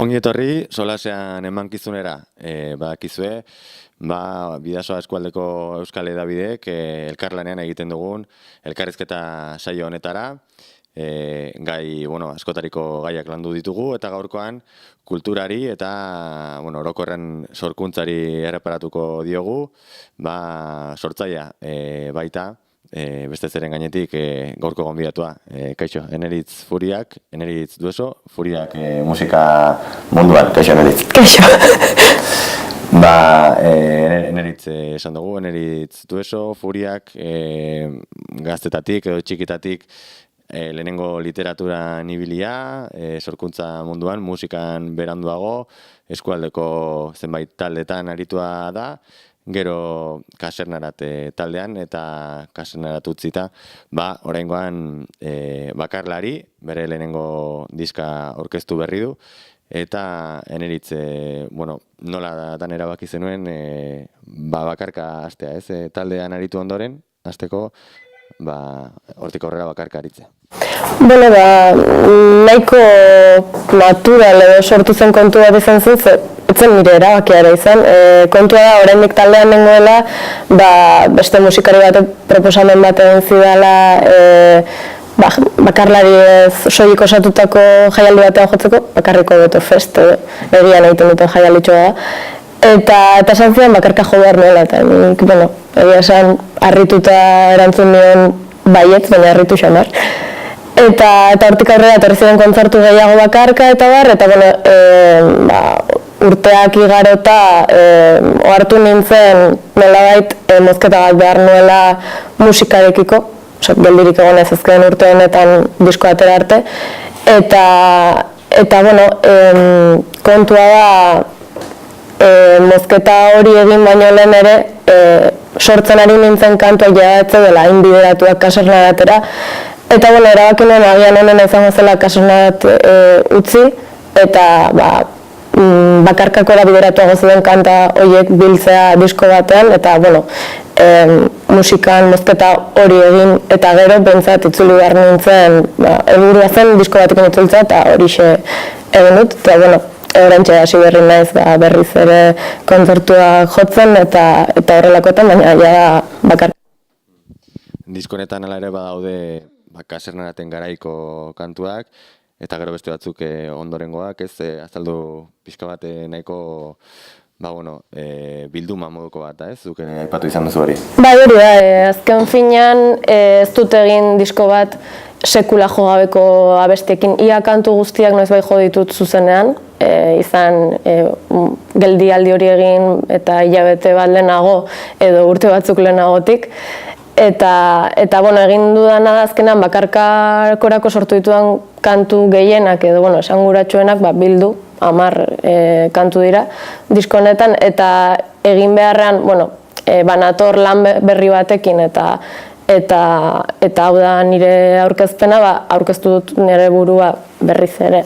Ongi etorri, solasean emankizunera, badakizue, Bidasoa eskualdeko Euskal Hedabideek elkarlanean egiten dugun elkarrizketa saio honetara, gai, askotariko gaiak landu ditugu, eta gaurkoan kulturari eta, orokorren sorkuntzari erreparatuko diogu, sortzailea baita, beste zeren gainetik gaurko gonbidatua. Kaixo, Eneritz Furiak, Eneritz Dueso, Furiak musika munduan. Kaixo, Eneritz. Kaixo. Eneritz esan dugu, Eneritz Dueso, Furiak, gaztetatik edo txikitatik lehenengo literaturan ibilia, sorkuntza munduan, musikan beranduago, eskualdeko zenbait taldetan aritua da, gero kasernarat taldean eta kasernarat utzita, oraingoan bakarlari, bere lehenengo diska aurkeztu berri du, eta Eneritz, nola dan erabaki zenuen, bakarka hastea, ez? Taldean aritu ondoren, hasteko, hortik aurrera bakarka aritzea. Nahiko natural edo sortu zen kontu bat izan zen, etzen nire erabakiara izan. Kontua da, oraindik taldean nengoela, beste musikari bat proposamen bat egin zidala, bakarlari ez soilik osatutako jaialdi batean jotzeko, bakarriko Beto Fest, egian egiten duten jaialditxoa da. Eta esan zidan bakarka jo behar nuela, eta nik, egia esan, harrituta erantzun nion baietz, baina harritu xamar. Eta hortik aurrera etorri ziren kontzertu gehiago bakarka eta urteak igarota ohartu nintzen nolabait mozketa bat behar nuela musikarekiko, geldirik egon ez ezkeen urteenetan disko atera arte. Eta kontua da mozketa hori egin baino lehen ere sortzen ari nintzen kantuak jadatze dela inbideratuak kasernaratera. Eta erabaki nuen agian honen izango zela kasernarat utzi, eta bakarkakora bideratuago zuen kanta horiek biltzea disko batean, eta musikan mozketa hori egin, eta gero bentsat itzuli behar nintzen, helburua zen disko batekin itzultzea, eta horixe egin dut, eta orantxe hasi berri naiz berriz ere kontzertua jotzen, eta horrelakoetan, baina ja bakarka. Diskonetan ala ere badaude kasernaraten garaiko kantuak, eta gero beste batzuk ondorengoak, ez azaldu pixka bat nahiko bilduma moduko bat, ez? Zuk aipatu izan duzu hori. Hori da, azken finean ez dut egin disko bat sekula jogabeko abestiekin. Ia kantu guztiak noiz bai jo ditut zuzenean, izan geldialdi hori egin eta hilabete bat lehenago edo urte batzuk lehenagotik. Eta egin dudana da azkenan bakarkakorako sortu ditudan kantu gehienak edo esanguratsuenak bildu, 10 kantu dira disko honetan, eta egin beharrean, banator lan berri batekin eta hau da nire aurkezpena, aurkeztu dut nire burua berriz ere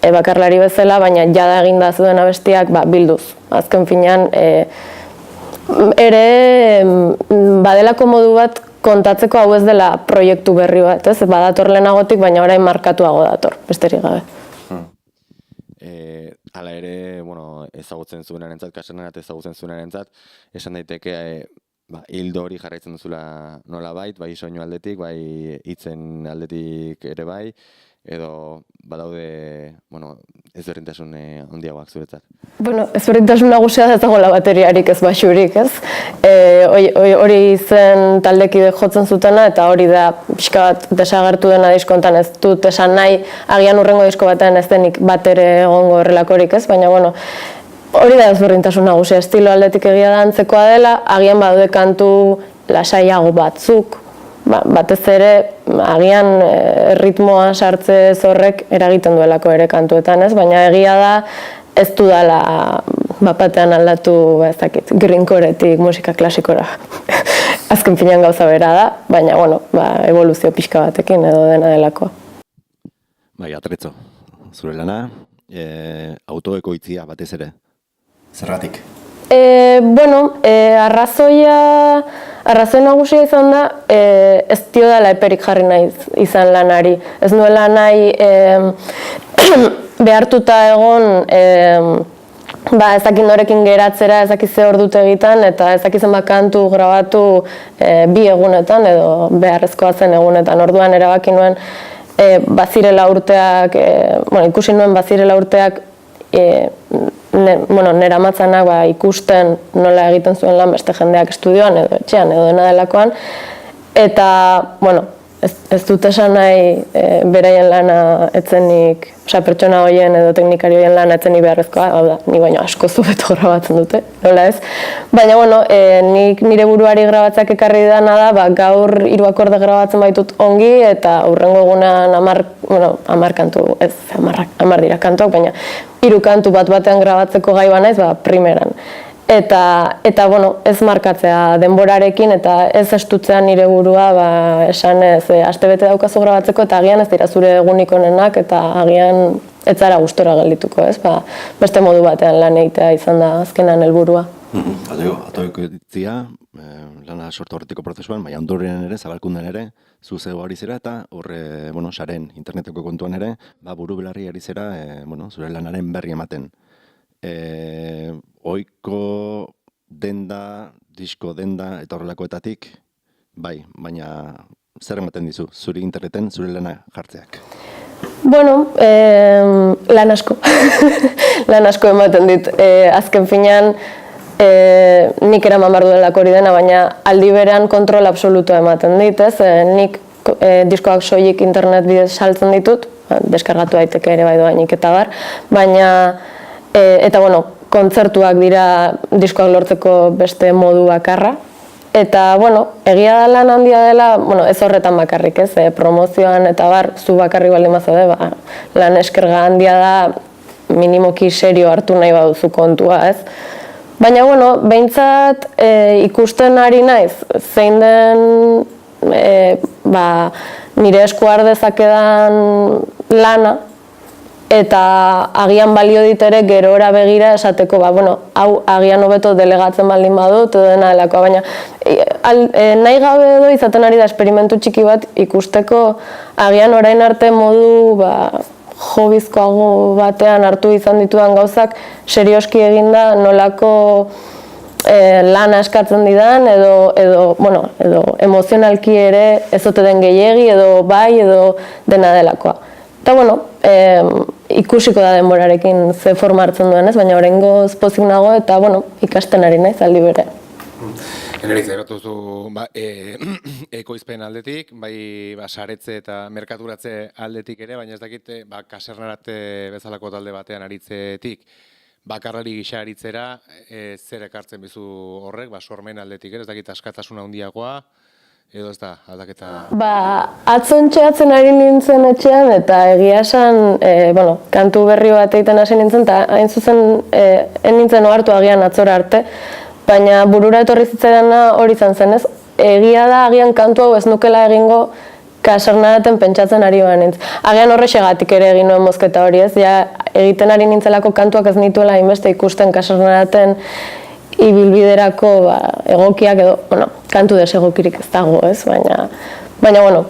bakarlari bezala, baina jada eginda zuen abestiak bilduz. Azken finean, ere badelako modu bat kontatzeko hau ez dela proiektu berri bat, ez? Badator lehenagotik, baina orain markatuago dator, besterik gabe. Hala ere, ezagutzen zuenarentzat, kasernarat ezagutzen zuenarentzat, esan daiteke hildo hori jarraitzen duzula nolabait, bai soinu aldetik, bai hitzen aldetik ere bai, edo badaude ezberdintasun handiagoak zuretzat? Ezberdintasun nagusia da ez dagoela bateriarik ez baxurik, ez? Hori zen taldekide jotzen zutena, eta hori da pixka bat desagertu dena diskontan, ez dut esan nahi, agian hurrengo disko batean ez denik batere egongo horrelakorik, ez? Baina, hori da ezberdintasun nagusia, estilo aldetik egia da antzekoa dela, agian badaude kantu lasaiago batzuk, batez ere, agian ritmoa sartze horrek eragiten duelako ere kantuetan, ez? Baina egia da ez dudala bapatean aldatu, grinkoretik musika klasikora. Azken finean gauza bera da, baina, evoluzio pixka batekin edo dena delakoa. Atretzo, zure lana, autoekoitzia batez ere, zergatik? Arrazoi nagusia izan da, ez diodala eperik jarri nahi izan lanari. Ez nuela nahi behartuta egon ez dakit norekin geratzera, ez dakit ze ordute egiten, eta ez dakit zenbat kantu grabatu 2 egunetan, edo beharrezkoa zen egunetan. Orduan erabaki nuen bazirela urteak, ikusi nuen bazirela urteak nera matzanak ikusten nola egiten zuen lan beste jendeak estudioan, edo etxean, edo dena delakoan, eta, ez dut esan nahi beraien lana etzenik, pertsona horien edo teknikari horien lana etzenik beharrezkoa, hau da, ni baino asko zubeto grabatzen dute, nola ez. Baina, nik nire buruari grabatzak ekarri dana da, gaur 3 akorde grabatzen baitut ongi, eta hurrengo egunean 10 kantu, ez 10 dira kantuak, baina 3 kantu batean grabatzeko gai banaiz, primeran. Eta ez markatzea denborarekin eta ez estutzea nire burua esan ez astebete daukazu grabatzeko eta agian ez dira zure egunik onenak eta agian ez zara gustora geldituko, ez? Beste modu batean lan egitea izan da azkenan helburua. Atoiko ditzia, lana sortu horretiko prozesuan, baina ondorrean ere, zabalkunden ere, zuzego ari zera eta horre, saren interneteko kontuan ere, buru belarri ari zera, zure lanaren berri ematen. Oiko denda, disko denda eta horrelakoetatik, baina zer ematen dizu, zure interneten, zure lana jartzeak? Lan asko. Lan asko ematen dit. Azken finean, nik eraman behar duelako hori dena, baina aldi berean kontrol absolutua ematen dit, ez? Nik diskoak soilik internet bidez saltzen ditut, deskargatu daiteke ere bai doainik eta bar, baina eta kontzertuak dira diskoak lortzeko beste modu bakarra. Eta, egia da lan handia dela, ez horretan bakarrik, ez, promozioan eta bar, zu bakarrik baldin bazaude, lan eskerga handia da minimoki serio hartu nahi baduzu kontua, ez. Baina, behintzat ikusten ari naiz, zein den nire esku har dezakedan lana, eta agian balio dit ere gerora begira esateko, hau agian hobeto delegatzen baldin badut, edo dena delakoa, baina nahi gabe edo izaten ari da esperimentu txiki bat ikusteko agian orain arte modu hobizkoago batean hartu izan ditudan gauzak serioski eginda nolako lana eskatzen didan, edo emozionalki ere ez ote den gehiegi, edo bai, edo dena delakoa. Eta, ikusiko da denborarekin ze forma hartzen duen ez, baina oraingoz pozik nago eta, ikasten ari naiz aldi bere. Eneritz, erotuzu ekoizpen aldetik, saretze eta merkaturatze aldetik ere, baina ez dakit kasernarate bezalako talde batean aritzetik, bakarrari gisa aritzera, zer ekartzen bizu horrek, sormen aldetik ere, ez dakit askatasuna handiagoa, edo ez da, aldaketa? Atzontxeatzen ari nintzen etxean eta egia esan, kantu berri bat egiten hasi nintzen eta hain zuzen nintzen ohartu agian atzora arte, baina burura etorri zitzaidana hori izan zen ez. Egia da agian kantu hau ez nukela egingo kasernaraten pentsatzen ari banintz. Agian horrexegatik ere egin nuen mozketa hori ez, egiten ari nintzelako kantuak ez nituela hainbeste ikusten kasernaraten ibilbiderako egokiak edo, kantu desegokirik ez dago, ez, baina,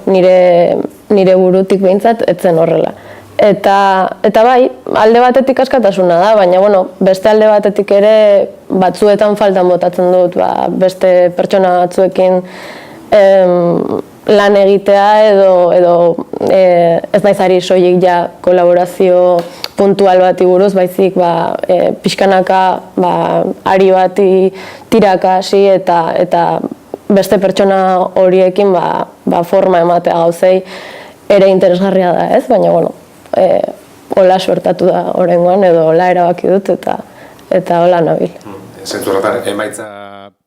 nire burutik behintzat etzen horrela. Eta bai, alde batetik askatasuna da, baina, beste alde batetik ere batzuetan faltan botatzen dut, beste pertsona batzuekin lan egitea edo ez naiz ari soilik kolaborazio puntual bati buruz, baizik pixkanaka ari bati tiraka hasi eta beste pertsona horiekin forma ematea gauzei ere interesgarria da, ez? Baina, hola suertatu da oraingoan edo hola erabaki dut eta hola nabil. Zentzu horretan, emaitza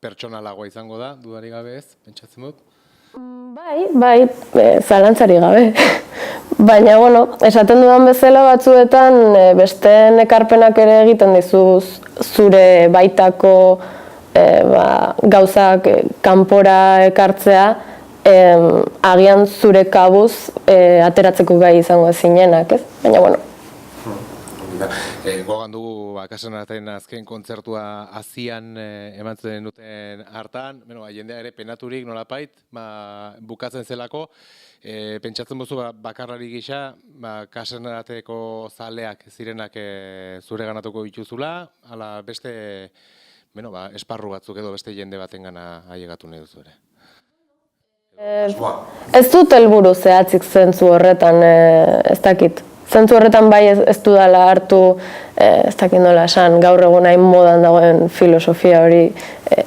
pertsonalagoa izango da, dudarik gabe ez, pentsatzen dut? Bai, zalantzari gabe. Baina, esaten dudan bezala batzuetan beste ekarpenak ere egiten dizuz zure baitako gauzak kanpora ekartzea, agian zure kabuz ateratzeko gai izango ezinenak, ez? Baina, Gogan dugu Casanaraten azken kontzertua Azian eman zen duten hartan, jendea ere penaturik nolapait, bukatzen zelako, pentsatzen bozu bakarlari gisa, Casanarateko zaleak zirenak zure ganatuko dituzula, ala beste esparru batzuk edo beste jende baten gana ailegatu nahi duzu ere. Ez dut helburu zehatzik zentzu horretan, ez dakit. Zentzu horretan bai ez dudala hartu, ez dakit nola esan, gaur egun hain modan dagoen filosofia hori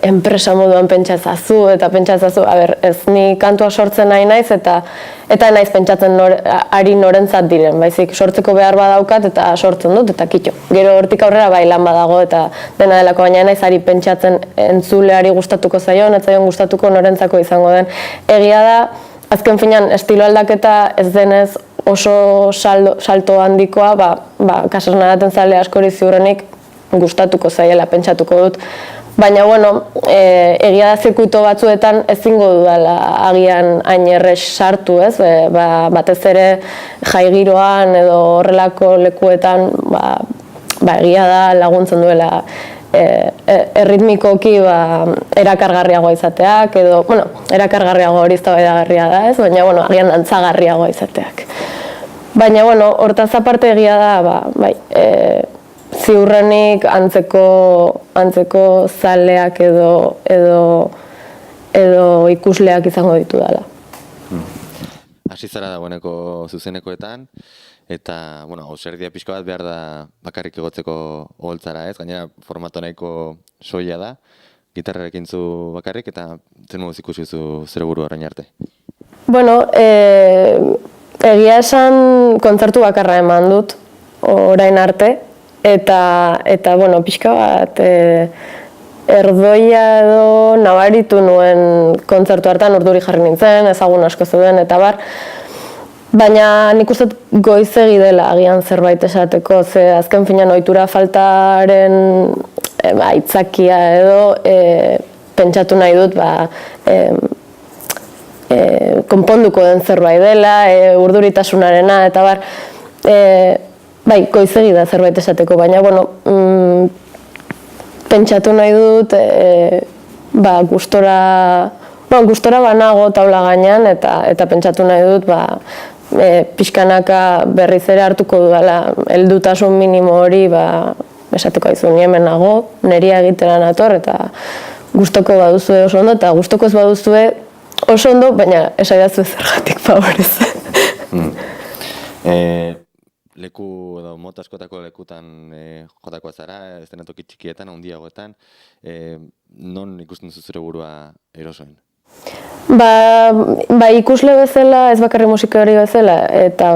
enpresa moduan pentsatzazu eta pentsatzazu, ez ni kantua sortzen nahi naiz eta naiz pentsatzen ari norentzat diren, baizik sortzeko behar badaukat eta sortzen dut eta kitxo. Gero hortik aurrera bai lan badago eta dena delako, baina naiz ari pentsatzen entzuleari gustatuko zaion, ez zaion gustatuko norentzako izango den. Egia da, azken finean estilo aldaketa ez denez oso salto handikoa, Casanaraten zale askori ziurrenik gustatuko zaiela pentsatuko dut. Baina, egia da zirkuito batzuetan ezingo dudala agian hain errex sartu, ez? Batez ere jaigiroan edo horrelako lekuetan egia da laguntzen duela erritmikoki erakargarriagoa izateak, edo, erakargarriagoa hori eztabaidagarria da, ez? Baina, agian dantzagarriagoa izateak. Baina, hortaz aparte egia da, ziurrenik antzeko zaleak edo ikusleak izango ditu dela. Hasi zara dagoeneko zuzenekoetan, eta, ausardia pixko bat behar da bakarrik egotzeko oholtzara, ez? Gainera, formato nahiko soila da, gitarrarekin zu bakarrik, eta zen moduz ikusi zu zure buru orain arte? Egia esan kontzertu bakarra eman dut orain arte, eta pixka bat erdoia edo nabaritu nuen kontzertu hartan, urduri jarri nintzen, ezagun asko zeuden, eta bar. Baina nik uste goizegi dela agian zerbait esateko, ze azken finean ohitura faltaren aitzakia edo pentsatu nahi dut konponduko den zerbait dela, urduritasunarena, eta bar. Goizegi da zerbait esateko, baina, pentsatu nahi dut, gustora banago taula gainean, eta pentsatu nahi dut, pixkanaka berriz ere hartuko dudala, heldutasun minimo hori, esateko aizu, ni hemen nago, neria egitera nator, eta gustoko baduzue oso ondo, eta gustoko ez baduzue oso ondo, baina esaidazu zergatik favorez. Leku edo mota askotako lekutan jotakoa zara, ez dena toki txikietan, handiagoetan, non ikusten zure burua erosoen? Ikusle bezala, ez bakarri musikari bezala, eta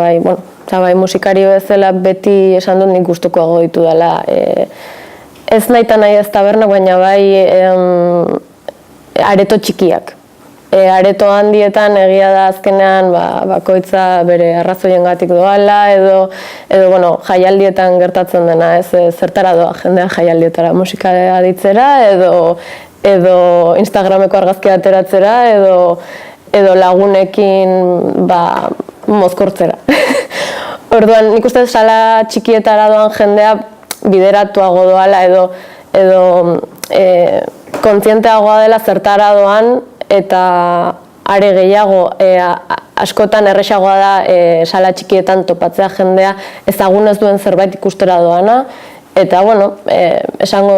musikari bezala beti esan dut nik gustukoago ditu dela. Ez nahi ez tabernak, baina areto txikiak. Areto handietan egia da azkenean bakoitza bere arrazoiengatik doala edo jaialdietan gertatzen dena, ez zertara doa jendea jaialdietara, musika aditzera edo Instagrameko argazkia ateratzera edo lagunekin mozkortzera. Orduan nik uste sala txikietara doan jendea bideratuago doala edo kontzienteagoa dela zertara doan, eta are gehiago askotan erresagoa da sala txikietan topatzea jendea ezagunez duen zerbait ikustera doana, eta esango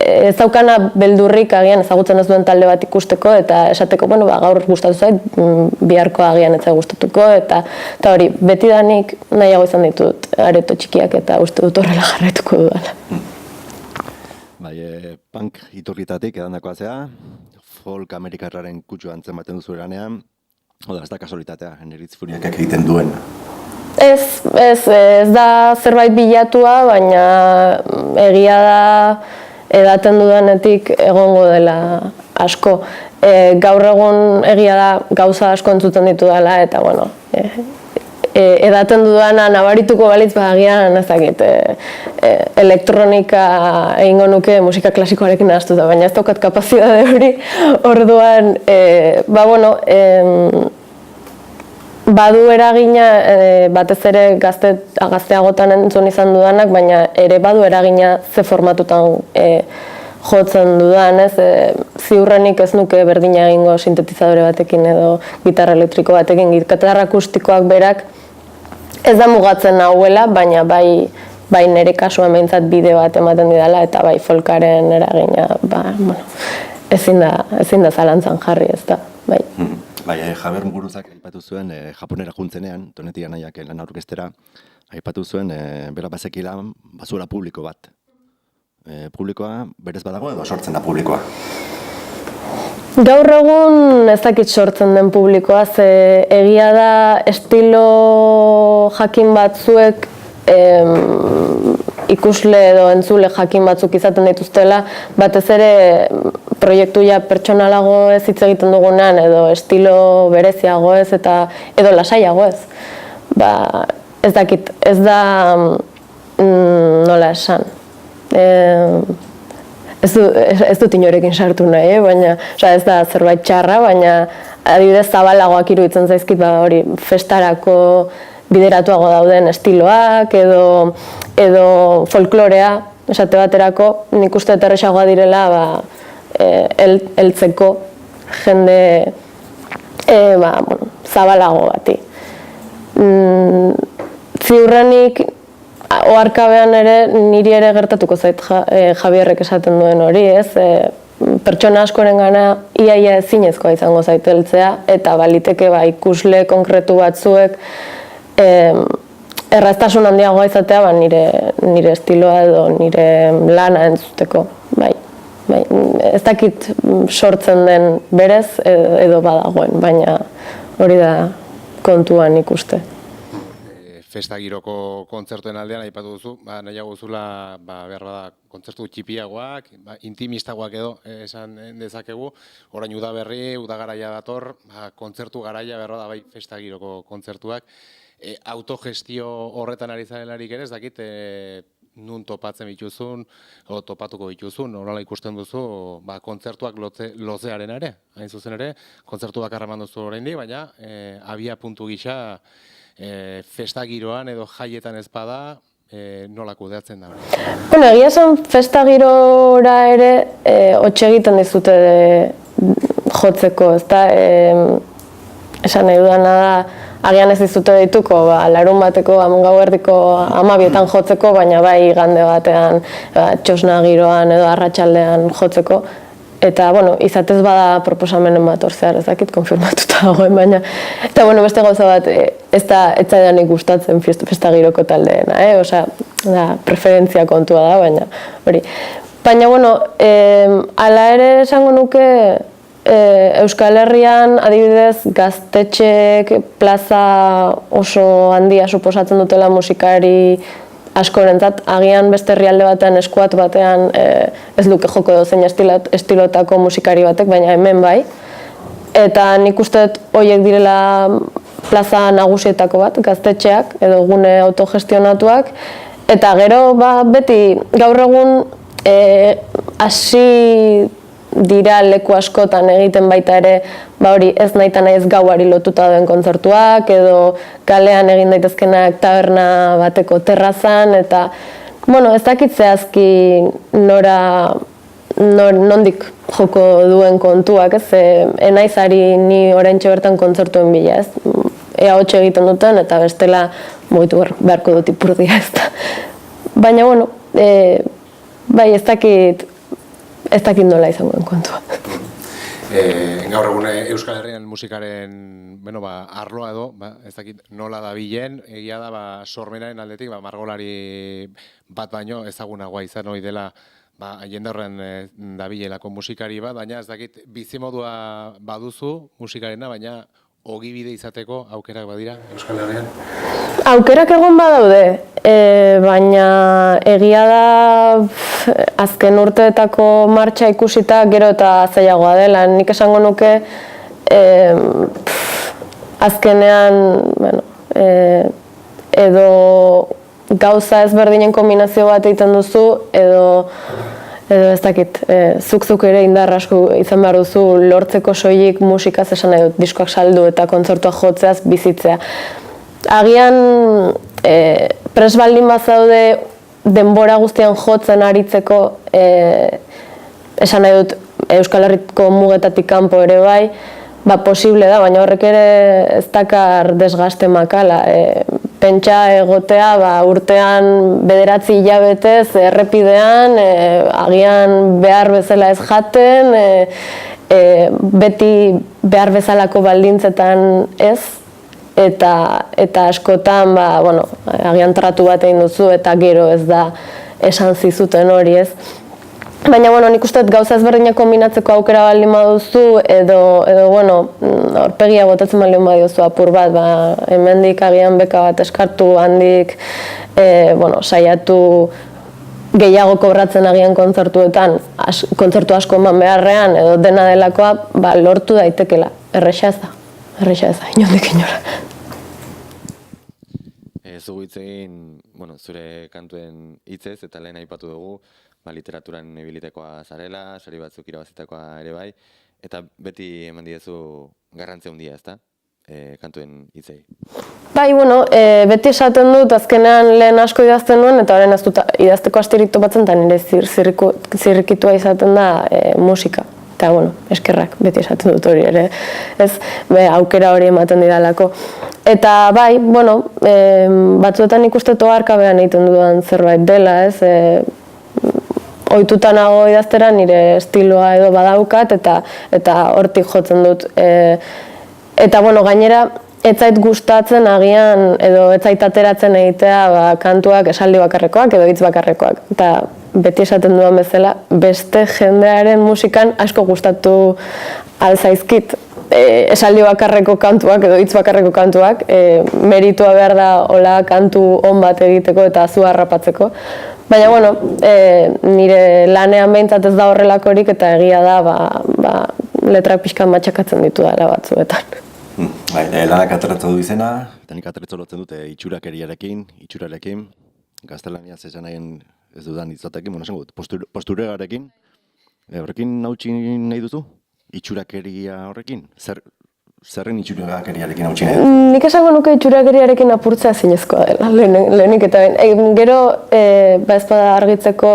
ez daukana beldurrik agian ezagutzen ez duen talde bat ikusteko, eta esateko gaur gustatu zait, biharko agian ez zait gustatuko, eta hori betidanik nahiago izan ditut areto txikiak, eta uste dut horrela jarraituko dudala. Punk iturritatik edandakoa zea, folk amerikarraren kutsu antzematen duzu eranean, ez da kasualitatea, Eneritz Furiak egiten duen. Ez da zerbait bilatua, baina egia da edaten dudanetik egongo dela asko. Gaur egun egia da gauza asko entzuten ditu dela, eta edaten dudana nabarituko balitz agian ez dakit elektronika egingo nuke musika klasikoarekin nahaztuta, baina ez daukat kapazidade hori, orduan badu eragina, batez ere gazteagotan entzun izan dudanak, baina ere badu eragina ze formatutan jotzen dudan, ez? Ziurrenik ez nuke berdina egingo sintetizadore batekin edo gitarra elektriko batekin, gitarra akustikoak berak ez da mugatzen nahuela, baina bai nire kasuan behintzat bide bat ematen didala, eta bai folkaren eragina, ezin da zalantzan jarri, ez da, bai. Bai, Javier Muguruzak aipatu zuen, Japonera juntzenean, Doneti Anaiak lan aurkestera, aipatu zuen, bera bazekila basura publiko bat. Publikoa berez badago edo sortzen da publikoa? Gaur egun ez dakit sortzen den publikoa, ze egia da estilo jakin batzuek ikusle edo entzule jakin batzuk izaten dituztela, batez ere proiektu pertsonalago ez hitz egiten dugunean edo estilo bereziago ez eta edo lasaiago ez. Ez dakit, ez da nola esan. Ez dut inorekin sartu nahi, baina ez da zerbait txarra, baina adibidez zabalagoak iruditzen zaizkit hori festarako bideratuago dauden estiloak edo folklorea esate baterako, nik uste errazagoa direla heltzeko jende zabalago bati. Ziurrenik oharkabean ere niri ere gertatuko zait Javierrek esaten duen hori, ez? Pertsona askoren iaia ezinezkoa izango zait heltzea, eta baliteke ikusle konkretu batzuek erraztasun handiagoa izatea nire estiloa edo nire lana entzuteko. Ez dakit sortzen den berez edo badagoen, baina hori da kontuan ikuste. Festa giroko kontzertuen aldean aipatu duzu, nahiago duzula behar bada kontzertu txipiagoak, intimistagoak edo esan dezakegu, orain udaberri, udagaraia dator, kontzertu garaia behar bada festa giroko kontzertuak. Autogestio horretan ari zarelarik ere, ez dakit nun topatzen bituzun, o topatuko bituzun, horrela ikusten duzu, kontzertuak lozearen ere, hain zuzen ere, kontzertu bakarra eman duzu oraindik, baina abia puntu gisa festa giroan edo jaietan ez bada, nola kudeatzen da? Egia esan festa girora ere hotxe egiten dizute jotzeko, ezta? Esan nahi dudana da, agian ez dizute dituko, larun bateko, gauerdiko 12etan jotzeko, baina bai igande batean, txosna giroan edo arratsaldean jotzeko. Eta, izatez bada proposamenen bat orzear, ez dakit konfirmatuta dagoen, baina... Eta, beste gauza bat, ez zaidanik gustatzen festa giroko taldeena, osea, preferentzia kontua da, baina hori. Baina, ala ere esango nuke, Euskal Herrian, adibidez, gaztetxeek plaza oso handia suposatzen dutela musikari askorentzat, agian beste herrialde batean, eskuat batean ez luke joko dozein estilotako musikari batek, baina hemen bai. Eta nik uste dut horiek direla plaza nagusietako bat, gaztetxeak, edo gune autogestionatuak. Eta gero, beti, gaur egun hasi dira leku askotan egiten baita ere, hori ez nahi ez gauari lotuta duen kontzertuak, edo kalean egin daitezkenak taberna bateko terrazan, eta, ez dakit zehazki nondik joko duen kontuak, ez, enaizari ni oraintxe bertan kontzertuen bila, ez, ea hotxe egiten duten, eta bestela mugitu beharko dut ipurdia, ez da. Baina, bai, ez dakit nola izango den kontua. Gaur egun Euskal Herrian musikaren arloa edo, ez dakit nola dabilen, egia da sormenaren aldetik, margolari bat baino ezagunagoa izan hori dela jende horren dabilelako musikari bat, baina ez dakit bizimodua baduzu musikarena, baina ogibide izateko aukerak badira Euskal Herrian? Aukerak egon badaude, baina egia da azken urteetako martxa ikusita gero eta zailagoa dela. Nik esango nuke azkenean edo gauza ezberdinen kombinazio bat egiten duzu edo edo ez dakit, zuk ere indar asko izan behar duzu lortzeko soilik musikaz esan nahi dut, diskoak saldu eta kontzertuak jotzeaz bizitzea. Agian pres baldin bazaude denbora guztian jotzen aritzeko, esan nahi dut Euskal Herriko mugetatik kanpo ere bai, posible da, baina horrek ere ez dakar desgaste makala. Pentsa egotea urtean 9 hilabetez errepidean, agian behar bezala ez jaten, beti behar bezalako baldintzetan ez, eta askotan agian tratu bat egin duzu eta gero ez da esan zizuten hori ez. Baina, nik uste gauza ezberdinak kombinatzeko aukera baldin baduzu, edo aurpegia botatzen baldin badiozu apur bat, hemendik agian beka bat eskartu, handik, saiatu gehiago kobratzen agian kontzertuetan, kontzertu asko eman beharrean, edo dena delakoa, lortu daitekela. Erresa ez da, inondik inora. Zugu hitz egin, zure kantuen hitzez, eta lehen aipatu dugu, literaturan ibilitekoa zarela, sari batzuk irabazitakoa ere bai, eta beti eman diezu garrantzia handia, ezta? Kantuen hitzei. Bai, beti esaten dut, azkenean lehen asko idazten nuen, eta horren ez dut idazteko astirik topatzen, eta nire zirrikitua izaten da musika. Eta, eskerrak, beti esaten dut hori ere, ez, aukera hori ematen didalako. Eta, bai, batzuetan ikuste togarkabean egiten dudan zerbait dela, ez, ohituta nago idaztera nire estiloa edo badaukat eta hortik jotzen dut. Eta gainera ez zait gustatzen agian edo ez zait ateratzen egitea kantuak esaldi bakarrekoak edo hitz bakarrekoak. Eta beti esaten dudan bezala, beste jendearen musikan asko gustatu alzaizkit esaldi bakarreko kantuak edo hitz bakarreko kantuak, meritua behar da hola kantu on bat egiteko eta zu harrapatzeko. Baina, nire lanean behintzat ez da horrelakorik eta egia da, letrak pixkan matxakatzen ditu dela batzuetan. Lanak ateratzen du izena, eta nik ateratzen lotzen dute itxurarekin, gaztelaniaz esan nahien ez dudan hitzatekin, esan gut, posturegarekin, horrekin nautxi nahi duzu? Itxurakeria horrekin? Zerren itxurakeriarekin hautsi nahi? Nik esango nuke itxurakeriarekin apurtzea zinezkoa dela, lehenik eta behin. Gero, ezpada argitzeko,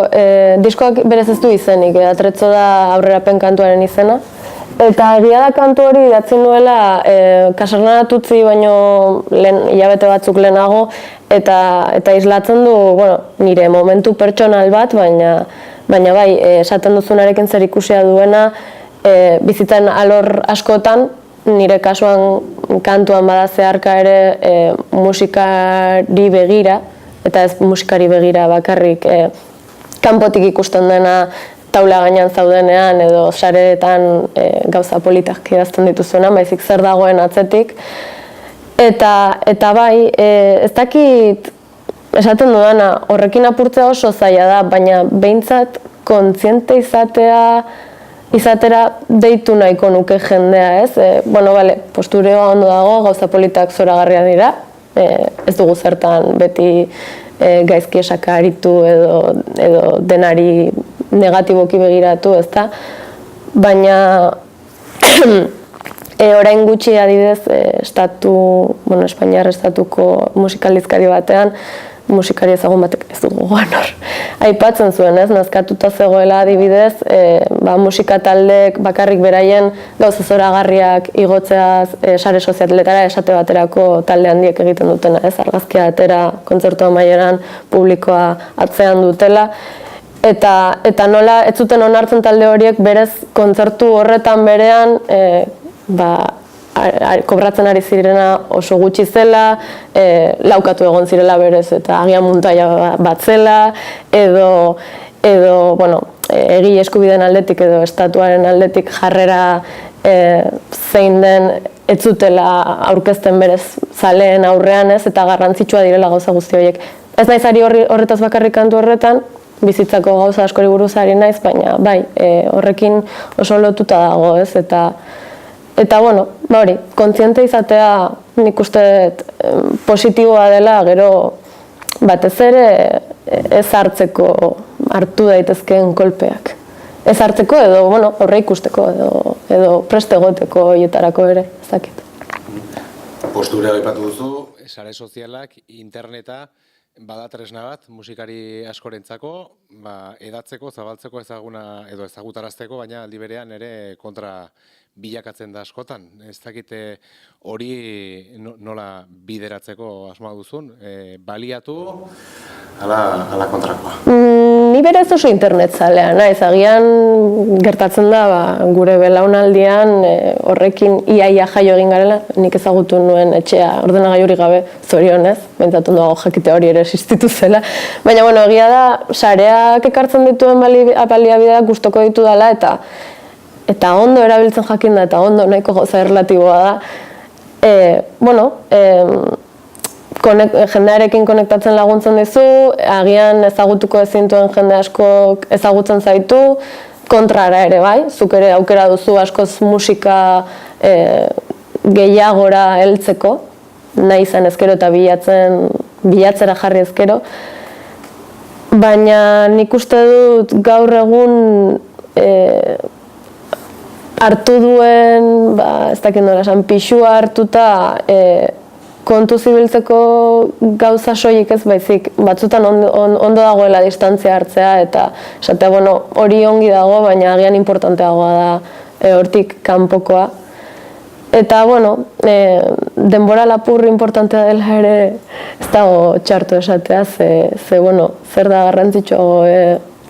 diskoak berez ez du izenik, atretzo da aurrerapen kantuaren izena. Eta egia da kantu hori idatzen duela Kasernara tutzi baino hilabete batzuk lehenago, eta islatzen du nire momentu pertsonal bat, baina bai, esaten duzunarekin zer ikusia duena, bizitzan alor askotan, nire kasuan kantuan bada zeharka ere musikari begira, eta ez musikari begira bakarrik kanpotik ikusten dena taula gainean zaudenean edo sareetan gauza politak idazten dituzuena, baizik zer dagoen atzetik. Eta bai, ez dakit esaten dudana, horrekin apurtzea oso zaila da, baina behintzat kontziente izatera deitu nahiko nuke jendea, ez? Postureoa ondo dago, gauza politak zoragarria dira, ez dugu zertan beti gaizki esaka aritu edo denari negatiboki begiratu, ezta? Baina orain gutxi adidez, Espainiar estatuko musikaldizkari batean, musikari ezagun batek ez dugu gogoan hor. Aipatzen zuen, ez, nazkatuta zegoela adibidez, musika taldek bakarrik beraien gauza zoragarriak igotzeaz sare sozialetara esate baterako talde handiek egiten dutena, ez, argazkia atera kontzertu amaieran publikoa atzean dutela. Eta nola ez zuten onartzen talde horiek berez kontzertu horretan berean kobratzen ari zirena oso gutxi zela, laukatu egon zirela berez eta agian muntaia bat zela, edo egile eskubideen aldetik edo estatuaren aldetik jarrera zein den ez zutela aurkezten berez zaleen aurrean, ez, eta garrantzitsua direla gauza guzti horiek. Ez naiz ari horretaz bakarrik kantu horretan, bizitzako gauza askori buruz ari naiz, baina bai, horrekin oso lotuta dago, ez, eta hori, kontziente izatea nik uste positiboa dela, gero batez ere ez hartzeko hartu daitezkeen kolpeak. Ez hartzeko edo, bueno, horre ikusteko edo preste egoteko hoietarako ere, ez dakit. Postura aipatu duzu, sare sozialak, interneta, bada tresna bat musikari askorentzako, edatzeko, zabaltzeko ezaguna edo ezagutarazteko, baina aldi berean ere kontra bilakatzen da askotan. Ez dakite hori nola bideratzeko asmoa duzun, baliatu ala kontrakoa. Ni berez oso internet zalea, naiz, agian gertatzen da gure belaunaldian horrekin iaia jaio egin garela, nik ezagutu nuen etxea ordenagailurik gabe, zorionez, behintzat ondo jakite hori ere existitu zela, baina bueno, egia da sareak ekartzen dituen baliabideak gustoko ditu dela eta ondo erabiltzen jakin da eta ondo nahiko gauza erlatiboa da. Jendearekin konektatzen laguntzen dizu, agian ezagutuko ezintuen jende asko ezagutzen zaitu, kontrara ere bai, zuk ere aukera duzu askoz musika gehiagora heltzeko, nahi izan ezkero eta bilatzera jarri ezkero, baina nik uste dut gaur egun hartu duen, ez dakit nola esan, pixua hartuta kontu zibiltzeko gauza soilik ez baizik, batzutan ondo dagoela distantzia hartzea eta esatea, bueno, hori ongi dago, baina agian importanteagoa da hortik kanpokoa. Eta, bueno, denbora lapur importantea dela ere ez dago txarto esatea, bueno, zer da garrantzitsuago,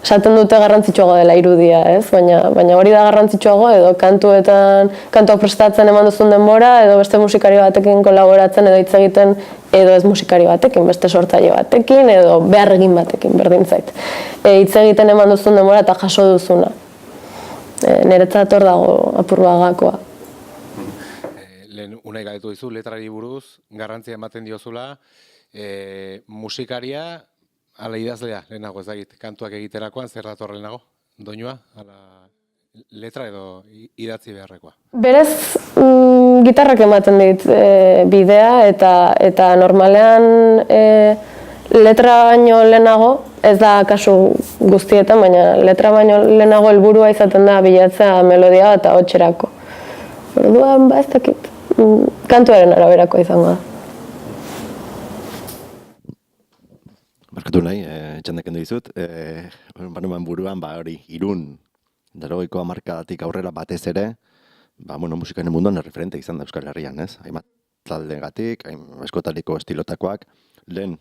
esaten dute garrantzitsuago dela irudia, ez? Baina hori da garrantzitsuago edo kantuak prestatzen eman duzun denbora edo beste musikari batekin kolaboratzen edo hitz egiten edo ez musikari batekin, beste sortzaile batekin edo beharregin batekin, berdin zait. Hitz egiten eman duzun denbora eta jaso duzuna. Niretzat hor dago apurua gakoa. Lehen unai galdetu dizu, letrari buruz, garrantzia ematen diozula, musikaria, ala idazlea, lehenago ezagit, kantuak egiterakoan, zer dator lehenago? Doinua, ala letra edo idatzi beharrekoa? Berez, gitarrak ematen dit bidea eta normalean letra baino lehenago, ez da kasu guztietan, baina letra baino lehenago helburua izaten da bilatzea melodia eta hotxerako. Orduan, ez dakit, kantuaren araberako izango da. Barkatu nahi, txandeken dizut, banuan buruan, hori, Irun, 80ko hamarkadatik aurrera batez ere, musikaren munduan referente izan da Euskal Herrian, ez? Hainbat taldegatik, askotariko estilotakoak, lehen,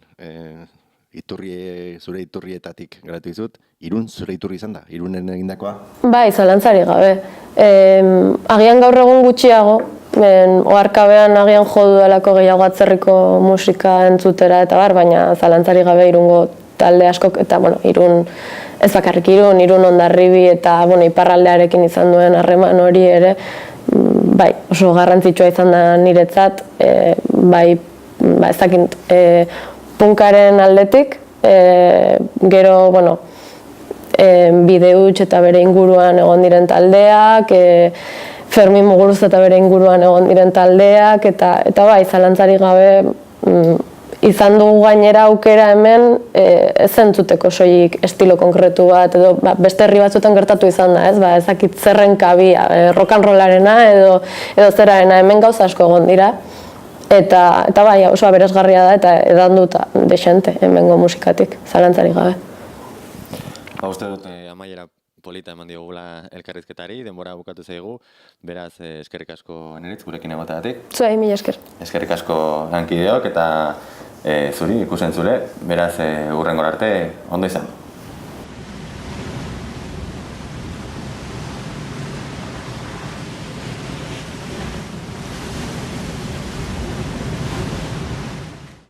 zure iturrietatik geratu dizut, Irun zure iturri izan da, Irunen egindakoa? Bai, zalantzari gabe. Agian gaur egun gutxiago, oharkabean agian jodu delako gehiago atzerriko musika entzutera eta baina zalantzari gabe Irungo talde askok, eta Irun, ez bakarrik Irun Hondarribi eta iparraldearekin izan duen harreman hori ere, bai, oso garrantzitsua izan da niretzat, bai, ez dakit, punkaren aldetik, gero, Bideutx eta bere inguruan egon diren taldeak, Fermin Muguruza eta bere inguruan egon diren taldeak, eta bai, zalantzari gabe izan dugu gainera aukera hemen ez entzuteko soilik estilo konkretu bat, edo beste herri batzuetan gertatu izan da, ez dakit zerren kabia, rock and rollarena edo zerarena, hemen gauza asko egon dira, eta bai, oso aberasgarria da eta edanduta desente hemengo musikatik, zalantzari gabe. Uste dut amaiera polita eman diogula elkarrizketari, denbora bukatu zaigu, beraz eskerrik asko Eneritz gurekin egoteagatik. Zuei, mila esker. Eskerrik asko lankideok eta zuri ikusen zure, beraz hurrengora arte ondo izan.